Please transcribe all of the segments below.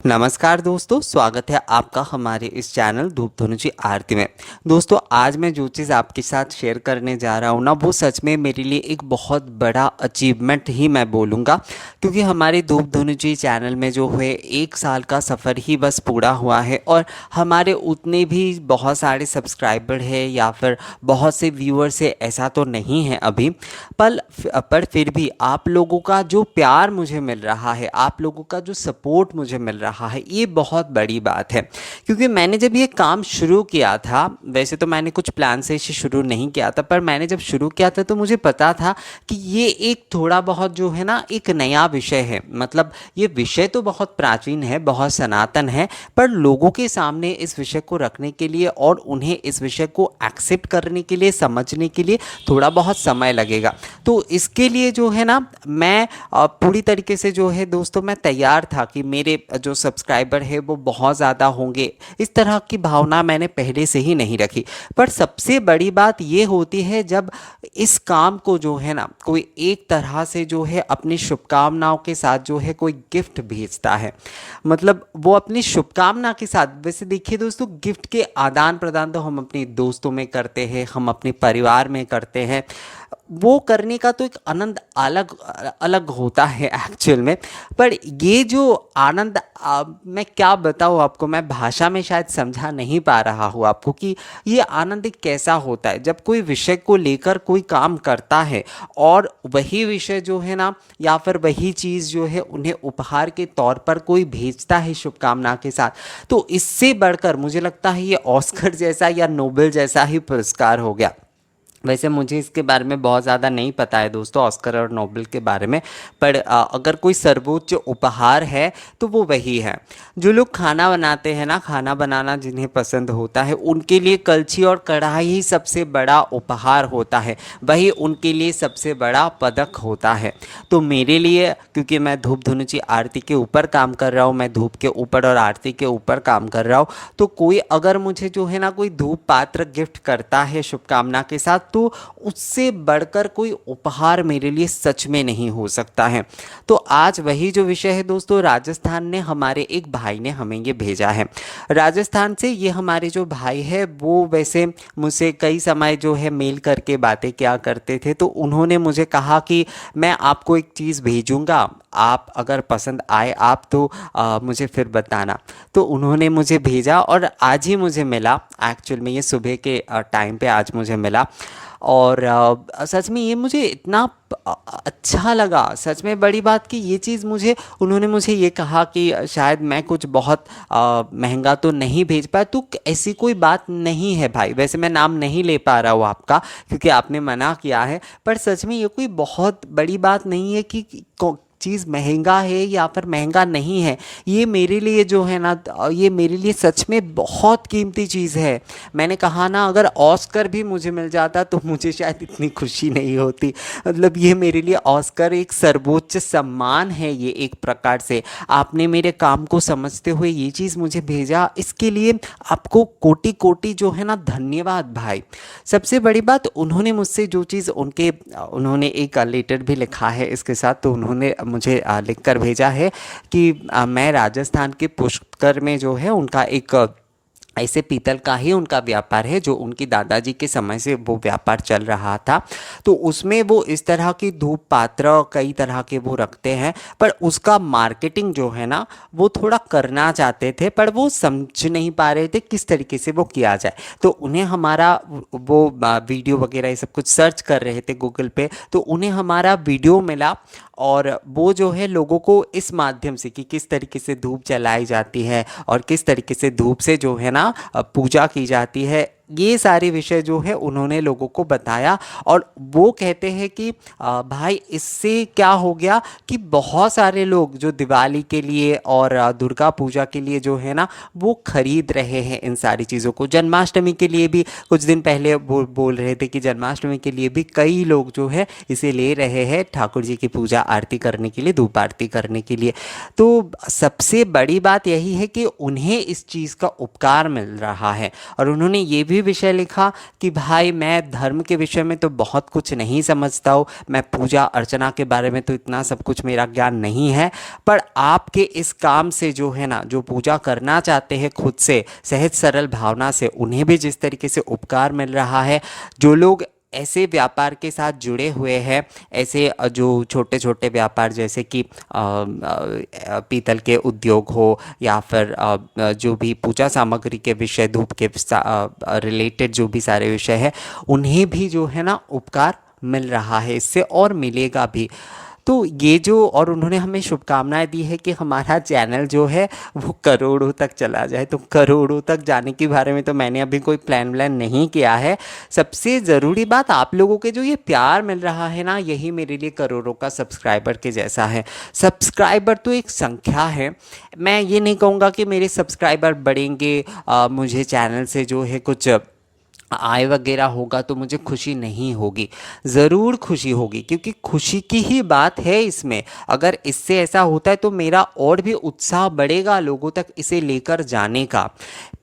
नमस्कार दोस्तों, स्वागत है आपका हमारे इस चैनल धूप धनुची आरती में। दोस्तों, आज मैं जो चीज़ आपके साथ शेयर करने जा रहा हूँ ना, वो सच में मेरे लिए एक बहुत बड़ा अचीवमेंट ही मैं बोलूँगा। क्योंकि हमारे धूप धनुची चैनल में जो है 1 साल का सफ़र ही बस पूरा हुआ है और हमारे उतने भी बहुत सारे सब्सक्राइबर है या फिर बहुत से व्यूअर्स है, ऐसा तो नहीं है अभी। पर फिर भी आप लोगों का जो प्यार मुझे मिल रहा है, आप लोगों का जो सपोर्ट मुझे मिल रहा है, ये बहुत बड़ी बात है। क्योंकि मैंने जब ये काम शुरू किया था, वैसे तो मैंने कुछ प्लान से इसे शुरू नहीं किया था, पर मैंने जब शुरू किया था तो मुझे पता था कि ये एक थोड़ा बहुत जो है ना, एक नया विषय है। मतलब ये विषय तो बहुत प्राचीन है, बहुत सनातन है, पर लोगों के सामने इस विषय को रखने के लिए और उन्हें इस विषय को एक्सेप्ट करने के लिए, समझने के लिए थोड़ा बहुत समय लगेगा। तो इसके लिए जो है ना, मैं पूरी तरीके से जो है दोस्तों, मैं तैयार था कि मेरे जो सब्सक्राइबर है वो बहुत ज़्यादा होंगे। इस तरह की भावना मैंने पहले से ही नहीं रखी। पर सबसे बड़ी बात ये होती है जब इस काम को जो है ना, कोई एक तरह से जो है अपनी शुभकामनाओं के साथ जो है कोई गिफ्ट भेजता है। मतलब वो अपनी शुभकामना के साथ, वैसे देखिए दोस्तों, गिफ्ट के आदान प्रदान तो हम अपने दोस्तों में करते हैं, हम अपने परिवार में करते हैं। वो करने का तो एक आनंद अलग अलग होता है एक्चुअल में। पर ये जो आनंद, मैं क्या बताऊँ आपको, मैं भाषा में शायद समझा नहीं पा रहा हूँ आपको कि ये आनंद एक कैसा होता है जब कोई विषय को लेकर कोई काम करता है और वही विषय जो है ना, या फिर वही चीज़ जो है उन्हें उपहार के तौर पर कोई भेजता है शुभकामना के साथ। तो इससे बढ़कर मुझे लगता है ये ऑस्कर जैसा या नोबेल जैसा ही पुरस्कार हो गया। वैसे मुझे इसके बारे में बहुत ज़्यादा नहीं पता है दोस्तों, ऑस्कर और नोबेल के बारे में। पर अगर कोई सर्वोच्च उपहार है तो वो वही है। जो लोग खाना बनाते हैं ना, खाना बनाना जिन्हें पसंद होता है, उनके लिए कलछी और कढ़ाई ही सबसे बड़ा उपहार होता है, वही उनके लिए सबसे बड़ा पदक होता है। तो मेरे लिए, क्योंकि मैं धूप धनुची आरती के ऊपर काम कर रहा हूँ, मैं धूप के ऊपर और आरती के ऊपर काम कर रहा हूँ, तो कोई अगर मुझे जो है ना कोई धूप पात्र गिफ्ट करता है शुभकामना के साथ, तो उससे बढ़कर कोई उपहार मेरे लिए सच में नहीं हो सकता है। तो आज वही जो विषय है दोस्तों, राजस्थान ने हमारे एक भाई ने हमें ये भेजा है। राजस्थान से ये हमारे जो भाई है वो वैसे मुझसे कई समय जो है मेल करके बातें क्या करते थे। तो उन्होंने मुझे कहा कि मैं आपको एक चीज़ भेजूंगा, आप अगर पसंद आए आप तो मुझे फिर बताना। तो उन्होंने मुझे भेजा और आज ही मुझे मिला। एक्चुअल में ये सुबह के टाइम पे आज मुझे मिला। और सच में ये मुझे इतना अच्छा लगा। सच में बड़ी बात कि ये चीज़ मुझे, उन्होंने मुझे ये कहा कि शायद मैं कुछ बहुत महंगा तो नहीं भेज पाया। तो ऐसी कोई बात नहीं है भाई, वैसे मैं नाम नहीं ले पा रहा हूँ आपका क्योंकि आपने मना किया है। पर सच में ये कोई बहुत बड़ी बात नहीं है कि चीज़ महंगा है या फिर महंगा नहीं है। ये मेरे लिए जो है ना, ये मेरे लिए सच में बहुत कीमती चीज़ है। मैंने कहा ना, अगर ऑस्कर भी मुझे मिल जाता तो मुझे शायद इतनी खुशी नहीं होती। मतलब ये मेरे लिए ऑस्कर एक सर्वोच्च सम्मान है। ये एक प्रकार से आपने मेरे काम को समझते हुए ये चीज़ मुझे भेजा, इसके लिए आपको कोटि कोटि जो है ना धन्यवाद भाई। सबसे बड़ी बात, उन्होंने मुझसे जो चीज़ उन्होंने एक लेटर भी लिखा है इसके साथ। तो उन्होंने मुझे लिख कर भेजा है कि मैं राजस्थान के पुष्कर में जो है उनका एक ऐसे पीतल का ही उनका व्यापार है, जो उनकी दादाजी के समय से वो व्यापार चल रहा था। तो उसमें वो इस तरह की धूप पात्र कई तरह के वो रखते हैं, पर उसका मार्केटिंग जो है ना वो थोड़ा करना चाहते थे, पर वो समझ नहीं पा रहे थे किस तरीके से वो किया जाए। तो उन्हें हमारा वो वीडियो वगैरह ये सब कुछ सर्च कर रहे थे गूगल पे, तो उन्हें हमारा वीडियो मिला और वो जो है लोगों को इस माध्यम से कि किस तरीके से धूप जलाई जाती है और किस तरीके से धूप से जो है ना पूजा की जाती है, ये सारे विषय जो है उन्होंने लोगों को बताया। और वो कहते हैं कि भाई इससे क्या हो गया कि बहुत सारे लोग जो दिवाली के लिए और दुर्गा पूजा के लिए जो है ना वो खरीद रहे हैं इन सारी चीज़ों को। जन्माष्टमी के लिए भी कुछ दिन पहले बोल रहे थे कि जन्माष्टमी के लिए भी कई लोग जो है इसे ले रहे हैं ठाकुर जी की पूजा आरती करने के लिए, धूप आरती करने के लिए। तो सबसे बड़ी बात यही है कि उन्हें इस चीज़ का उपकार मिल रहा है। और उन्होंने ये भी भी विषय लिखा कि भाई मैं धर्म के विषय में तो बहुत कुछ नहीं समझता हूँ, मैं पूजा अर्चना के बारे में तो इतना सब कुछ मेरा ज्ञान नहीं है, पर आपके इस काम से जो है ना, जो पूजा करना चाहते हैं खुद से सहज सरल भावना से, उन्हें भी जिस तरीके से उपकार मिल रहा है, जो लोग ऐसे व्यापार के साथ जुड़े हुए हैं, ऐसे जो छोटे छोटे व्यापार जैसे कि पीतल के उद्योग हो या फिर जो भी पूजा सामग्री के विषय, धूप के रिलेटेड जो भी सारे विषय है, उन्हें भी जो है ना उपकार मिल रहा है इससे, और मिलेगा भी। तो ये जो, और उन्होंने हमें शुभकामनाएं दी है कि हमारा चैनल जो है वो करोड़ों तक चला जाए। तो करोड़ों तक जाने के बारे में तो मैंने अभी कोई प्लान नहीं किया है। सबसे ज़रूरी बात, आप लोगों के जो ये प्यार मिल रहा है ना, यही मेरे लिए करोड़ों का सब्सक्राइबर के जैसा है। सब्सक्राइबर तो एक संख्या है, मैं ये नहीं कहूँगा कि मेरे सब्सक्राइबर बढ़ेंगे, मुझे चैनल से जो है कुछ आय वगैरह होगा तो मुझे खुशी नहीं होगी। ज़रूर खुशी होगी, क्योंकि खुशी की ही बात है इसमें। अगर इससे ऐसा होता है तो मेरा और भी उत्साह बढ़ेगा लोगों तक इसे लेकर जाने का।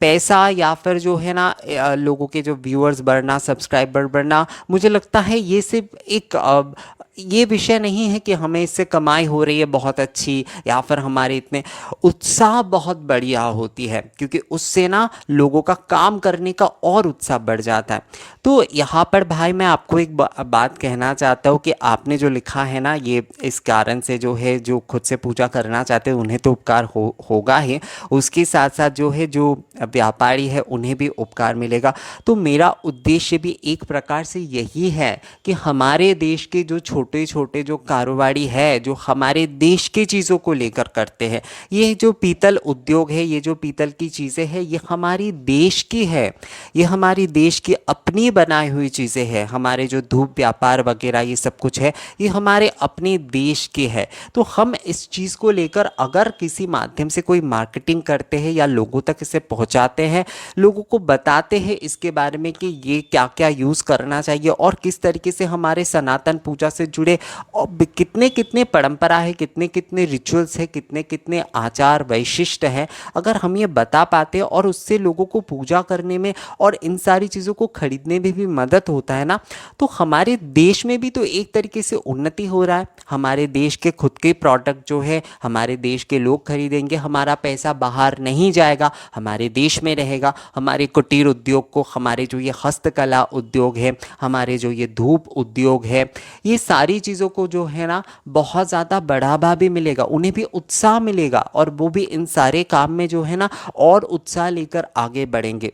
पैसा या फिर जो है ना लोगों के जो व्यूअर्स बढ़ना, सब्सक्राइबर बढ़ना, मुझे लगता है ये सिर्फ एक ये विषय नहीं है कि हमें इससे कमाई हो रही है बहुत अच्छी, या फिर हमारे इतने उत्साह बहुत बढ़िया होती है, क्योंकि उससे ना लोगों का काम करने का और उत्साह बढ़ जाता है। तो यहाँ पर भाई मैं आपको एक बात कहना चाहता हूँ कि आपने जो लिखा है ना, ये इस कारण से जो है, जो खुद से पूजा करना चाहते हैं उन्हें तो उपकार होगा ही, उसके साथ साथ जो है जो व्यापारी है उन्हें भी उपकार मिलेगा। तो मेरा उद्देश्य भी एक प्रकार से यही है कि हमारे देश के जो छोटे छोटे जो कारोबारी है, जो हमारे देश की चीज़ों को लेकर करते हैं, ये जो पीतल उद्योग है, ये जो पीतल की चीज़ें हैं, ये हमारी देश की है, ये हमारी देश की अपनी बनाई हुई चीज़ें हैं। हमारे जो धूप व्यापार वगैरह ये सब कुछ है, ये हमारे अपने देश की है। तो हम इस चीज़ को लेकर अगर किसी माध्यम से कोई मार्केटिंग करते हैं या लोगों तक इसे पहुंचाते हैं, लोगों को बताते हैं इसके बारे में कि ये क्या क्या यूज़ करना चाहिए और किस तरीके से हमारे सनातन पूजा से जुड़े और कितने कितने परंपरा है, कितने कितने रिचुअल्स है, कितने कितने आचार वैशिष्ट हैं, अगर हम ये बता पाते हैं और उससे लोगों को पूजा करने में और इन सारी चीज़ों को खरीदने में भी मदद होता है ना, तो हमारे देश में भी तो एक तरीके से उन्नति हो रहा है। हमारे देश के खुद के प्रोडक्ट जो है हमारे देश के लोग खरीदेंगे, हमारा पैसा बाहर नहीं जाएगा, हमारे देश में रहेगा। हमारे कुटीर उद्योग को, हमारे जो ये हस्तकला उद्योग है, हमारे जो ये धूप उद्योग है, ये सारी चीज़ों को जो है ना बहुत ज़्यादा बढ़ावा भी मिलेगा, उन्हें भी उत्साह मिलेगा, और वो भी इन सारे काम में जो है ना और उत्साह लेकर आगे बढ़ेंगे।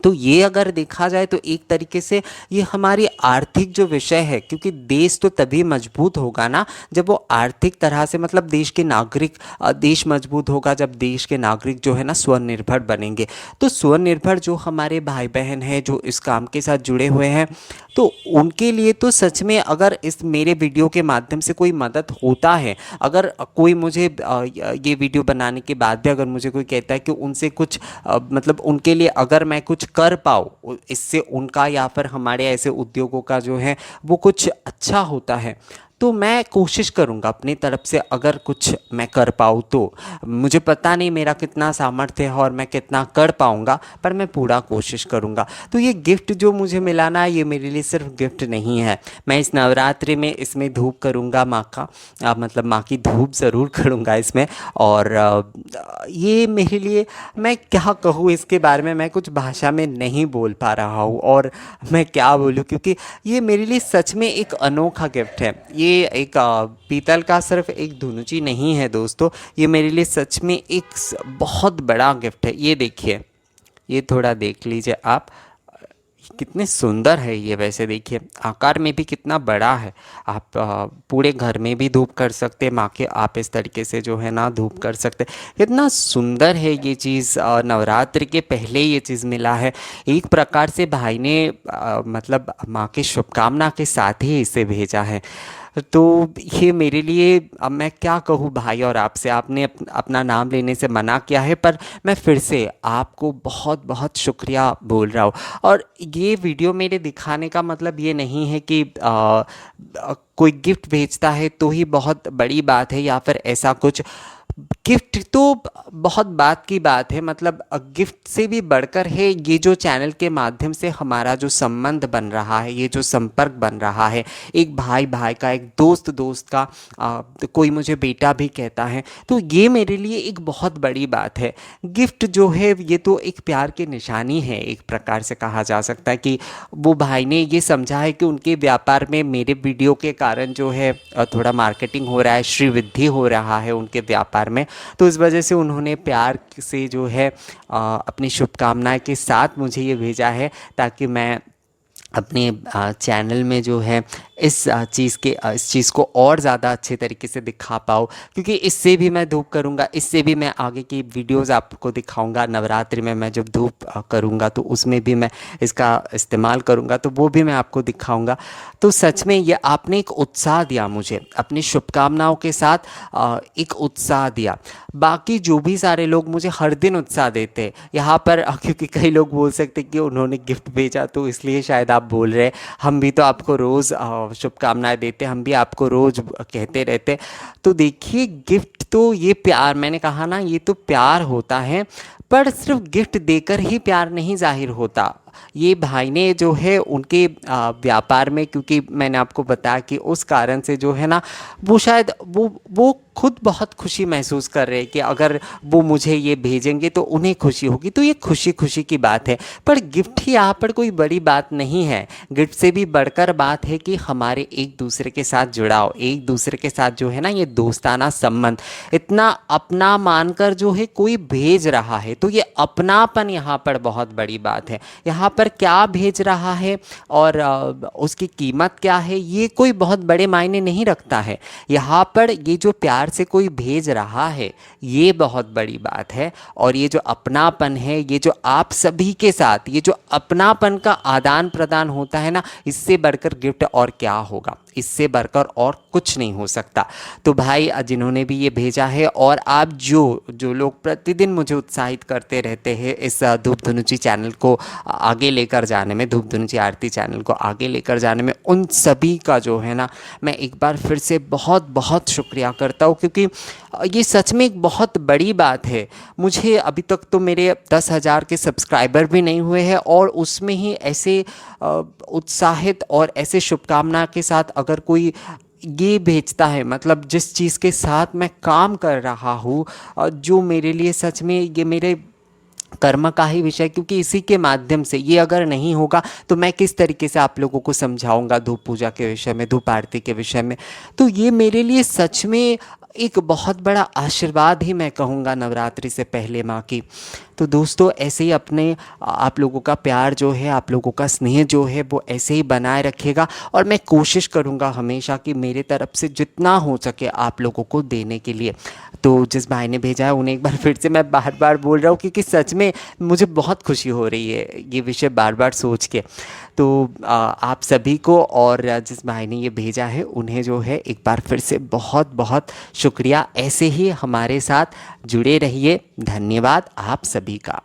तो ये अगर देखा जाए तो एक तरीके से ये हमारी आर्थिक जो विषय है, क्योंकि देश तो तभी मजबूत होगा ना जब वो आर्थिक तरह से, मतलब देश के नागरिक, देश मजबूत होगा जब देश के नागरिक जो है ना स्वनिर्भर बनेंगे। तो स्वनिर्भर जो हमारे भाई बहन हैं जो इस काम के साथ जुड़े हुए हैं, तो उनके लिए तो सच में अगर इस मेरे वीडियो के माध्यम से कोई मदद होता है, अगर कोई मुझे ये वीडियो बनाने के बाद भी अगर मुझे कोई कहता है कि उनसे कुछ मतलब उनके लिए अगर मैं कुछ कर पाऊँ, इससे उनका या फिर हमारे ऐसे उद्योगों का जो है वो कुछ अच्छा होता है, तो मैं कोशिश करूँगा अपनी तरफ से, अगर कुछ मैं कर पाऊँ तो। मुझे पता नहीं मेरा कितना सामर्थ्य है और मैं कितना कर पाऊँगा, पर मैं पूरा कोशिश करूँगा। तो ये गिफ्ट जो मुझे मिला ना, ये मेरे लिए सिर्फ गिफ्ट नहीं है। मैं इस नवरात्रि में इसमें धूप करूँगा माँ का, मतलब माँ की धूप ज़रूर करूँगा इसमें। और ये मेरे लिए, मैं क्या कहूँ इसके बारे में, मैं कुछ भाषा में नहीं बोल पा रहा हूँ, और मैं क्या बोलूँ, क्योंकि ये मेरे लिए सच में एक अनोखा गिफ्ट है। ये एक पीतल का सिर्फ एक धुनुची नहीं है दोस्तों, ये मेरे लिए सच में एक बहुत बड़ा गिफ्ट है। ये देखिए, ये थोड़ा देख लीजिए आप, कितने सुंदर है ये। वैसे देखिए आकार में भी कितना बड़ा है। आप पूरे घर में भी धूप कर सकते हैं, माँ के आप इस तरीके से जो है ना धूप कर सकते हैं। कितना सुंदर है ये चीज़, नवरात्रि के पहले ये चीज़ मिला है। एक प्रकार से भाई ने मतलब माँ की शुभकामना के साथ ही इसे भेजा है। तो ये मेरे लिए, अब मैं क्या कहूँ भाई, और आपसे, आपने अपना नाम लेने से मना किया है, पर मैं फिर से आपको बहुत बहुत शुक्रिया बोल रहा हूँ। और ये वीडियो मेरे दिखाने का मतलब ये नहीं है कि कोई गिफ्ट भेजता है तो ही बहुत बड़ी बात है या फिर ऐसा कुछ। गिफ्ट तो बहुत बात की बात है, मतलब गिफ्ट से भी बढ़कर है ये जो चैनल के माध्यम से हमारा जो संबंध बन रहा है, ये जो संपर्क बन रहा है, एक भाई भाई का, एक दोस्त दोस्त का, कोई मुझे बेटा भी कहता है, तो ये मेरे लिए एक बहुत बड़ी बात है। गिफ्ट जो है ये तो एक प्यार की निशानी है, एक प्रकार से कहा जा सकता है कि वो भाई ने ये समझा है कि उनके व्यापार में मेरे वीडियो के कारण जो है थोड़ा मार्केटिंग हो रहा है, श्रीवृद्धि हो रहा है उनके व्यापार में। तो इस वजह से उन्होंने प्यार से जो है अपनी शुभकामनाएं के साथ मुझे ये भेजा है, ताकि मैं अपने चैनल में जो है इस चीज़ को और ज़्यादा अच्छे तरीके से दिखा पाऊँ, क्योंकि इससे भी मैं धूप करूँगा, इससे भी मैं आगे की वीडियोज़ आपको दिखाऊँगा। नवरात्रि में मैं जब धूप करूँगा तो उसमें भी मैं इसका इस्तेमाल करूँगा, तो वो भी मैं आपको दिखाऊँगा। तो सच में ये आपने एक उत्साह दिया मुझे, अपनी शुभकामनाओं के साथ एक उत्साह दिया। बाकी जो भी सारे लोग मुझे हर दिन उत्साह देते हैं यहाँ पर, क्योंकि कई लोग बोल सकते कि उन्होंने गिफ्ट भेजा तो इसलिए शायद आप बोल रहे हैं, हम भी तो आपको रोज़ शुभकामनाएं देते, हम भी आपको रोज़ कहते रहते। तो देखिए, गिफ्ट तो ये प्यार, मैंने कहा ना, ये तो प्यार होता है, पर सिर्फ गिफ्ट देकर ही प्यार नहीं जाहिर होता। ये भाई ने जो है उनके व्यापार में, क्योंकि मैंने आपको बताया कि उस कारण से जो है ना, वो शायद वो खुद बहुत खुशी महसूस कर रहे हैं कि अगर वो मुझे ये भेजेंगे तो उन्हें खुशी होगी, तो ये खुशी खुशी की बात है। पर गिफ्ट ही यहाँ पर कोई बड़ी बात नहीं है, गिफ्ट से भी बढ़कर बात है कि हमारे एक दूसरे के साथ जुड़ाव, एक दूसरे के साथ जो है ना ये दोस्ताना संबंध, इतना अपना मानकर जो है कोई भेज रहा है, तो ये अपनापन यहाँ पर बहुत बड़ी बात है। यहाँ पर क्या भेज रहा है और उसकी कीमत क्या है, ये कोई बहुत बड़े मायने नहीं रखता है। यहाँ पर ये जो प्यार से कोई भेज रहा है, ये बहुत बड़ी बात है। और ये जो अपनापन है, ये जो आप सभी के साथ ये जो अपनापन का आदान प्रदान होता है ना, इससे बढ़कर गिफ्ट और क्या होगा, इससे बढ़कर और कुछ नहीं हो सकता। तो भाई जिन्होंने भी ये भेजा है, और आप जो लोग प्रतिदिन मुझे उत्साहित करते रहते हैं इस धूप धुनुची चैनल को आगे लेकर जाने में, धूप धुनुची आरती चैनल को आगे लेकर जाने में, उन सभी का जो है ना मैं एक बार फिर से बहुत बहुत शुक्रिया करता हूँ, क्योंकि ये सच में एक बहुत बड़ी बात है। मुझे अभी तक तो मेरे 10,000 के सब्सक्राइबर भी नहीं हुए हैं, और उसमें ही ऐसे उत्साहित और ऐसे शुभकामना के साथ अगर कोई ये भेजता है, मतलब जिस चीज़ के साथ मैं काम कर रहा हूँ, जो मेरे लिए सच में ये मेरे कर्म का ही विषय, क्योंकि इसी के माध्यम से, ये अगर नहीं होगा तो मैं किस तरीके से आप लोगों को समझाऊंगा धूप पूजा के विषय में, धूप आरती के विषय में। तो ये मेरे लिए सच में एक बहुत बड़ा आशीर्वाद ही मैं कहूँगा नवरात्रि से पहले माँ की। तो दोस्तों, ऐसे ही अपने आप लोगों का प्यार जो है, आप लोगों का स्नेह जो है, वो ऐसे ही बनाए रखिएगा, और मैं कोशिश करूँगा हमेशा कि मेरे तरफ से जितना हो सके आप लोगों को देने के लिए। तो जिस भाई ने भेजा है उन्हें एक बार फिर से मैं बार बार बोल रहा हूँ, क्योंकि सच में मुझे बहुत खुशी हो रही है ये विषय बार बार सोच के। तो आप सभी को, और जिस भाई ने ये भेजा है उन्हें जो है एक बार फिर से बहुत बहुत शुक्रिया। ऐसे ही हमारे साथ जुड़े रहिए। धन्यवाद आप सभी का।